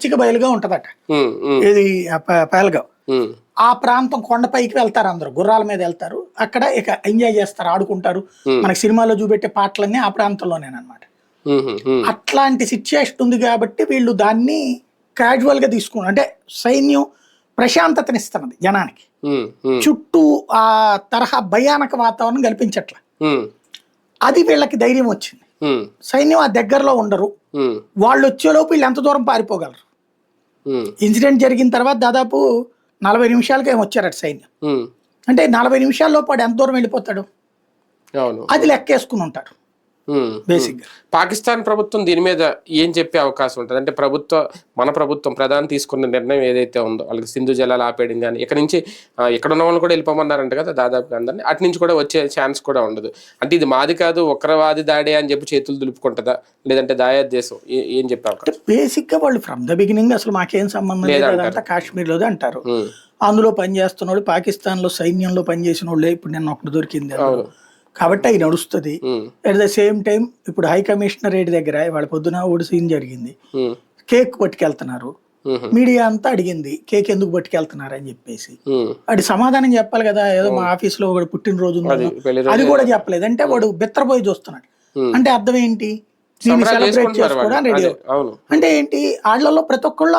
పచ్చిక బయలుగా ఉంటదట. ఇది పహల్గావ్ ఆ ప్రాంతం కొండపైకి వెళ్తారు, అందరూ గుర్రాల మీద వెళ్తారు, అక్కడ ఇక ఎంజాయ్ చేస్తారు, ఆడుకుంటారు. మనకి సినిమాలో చూపెట్టే పాటలన్నీ ఆ ప్రాంతంలోనేనమాట. అట్లాంటి సిచ్యుయేషన్ ఉంది కాబట్టి వీళ్ళు దాన్ని క్యాజువల్ గా తీసుకున్నారు. అంటే సైన్యం ప్రశాంతతనిస్తున్నది జనానికి, చుట్టూ ఆ తరహా భయానక వాతావరణం కల్పించట్ల. అది వీళ్ళకి ధైర్యం వచ్చింది. సైన్యం ఆ దగ్గరలో ఉండరు, వాళ్ళు వచ్చేలోపు వీళ్ళు ఎంత దూరం పారిపోగలరు. ఇన్సిడెంట్ జరిగిన తర్వాత దాదాపు 40 నిమిషాలకి ఏమి వచ్చారట సైన్యం. అంటే 40 నిమిషాల్లో పాటు ఎంత దూరం వెళ్ళిపోతాడు, అది లెక్కేసుకుని ఉంటాడు బేసిక్ గా. పాకిస్తాన్ ప్రభుత్వం దీని మీద ఏం చెప్పే అవకాశం ఉంటుంది అంటే మన ప్రభుత్వం ప్రధాని తీసుకున్న నిర్ణయం ఏదైతే ఉందో, వాళ్ళకి సింధు జలాలు ఆపేయడం కానీ, ఇక్కడ నుంచి ఇక్కడ ఉన్న వాళ్ళు కూడా వెళ్ళిపోమన్నారంట కదా దాదాపుగా అందరినీ, అటు నుంచి కూడా వచ్చే ఛాన్స్ కూడా ఉండదు. అంటే ఇది మాది కాదు ఉగ్రవాది దాడి అని చెప్పి చేతులు దులుపుకుంటుందా, లేదంటే దాయాదేశం ఏం చెప్పే అవకాశం? బేసిక్ గా వాళ్ళు ఫ్రమ్ ద బిగినింగ్ అసలు మాకేం సంబంధం లేదంటే కాశ్మీర్ లోదే అంటారు. అందులో పనిచేస్తున్న వాళ్ళు పాకిస్తాన్ లో సైన్యంలో పనిచేసిన వాళ్ళే ఇప్పుడు నిన్న ఒకటి దొరికింది కాబట్టి అవి నడుస్తుంది. అట్ ద సేమ్ టైం ఇప్పుడు హై కమిషనరేట్ దగ్గర వాళ్ళ పొద్దున ఓడి సీన్ జరిగింది, కేక్ పట్టుకెళ్తున్నారు. మీడియా అంతా అడిగింది కేక్ ఎందుకు పట్టుకెళ్తున్నారు అని చెప్పేసి, వాడి సమాధానం చెప్పాలి కదా. ఏదో మా ఆఫీస్ లో ఒకటి పుట్టినరోజు అది కూడా చెప్పలేదు, అంటే వాడు బిత్తరపోయి చూస్తున్నాడు. అంటే అర్థం ఏంటి, దీన్ని సెలబ్రేట్ చేసుకోవడానికి రెడీ. అంటే ఏంటి, వాళ్ళలో ప్రతి ఒక్కళ్ళు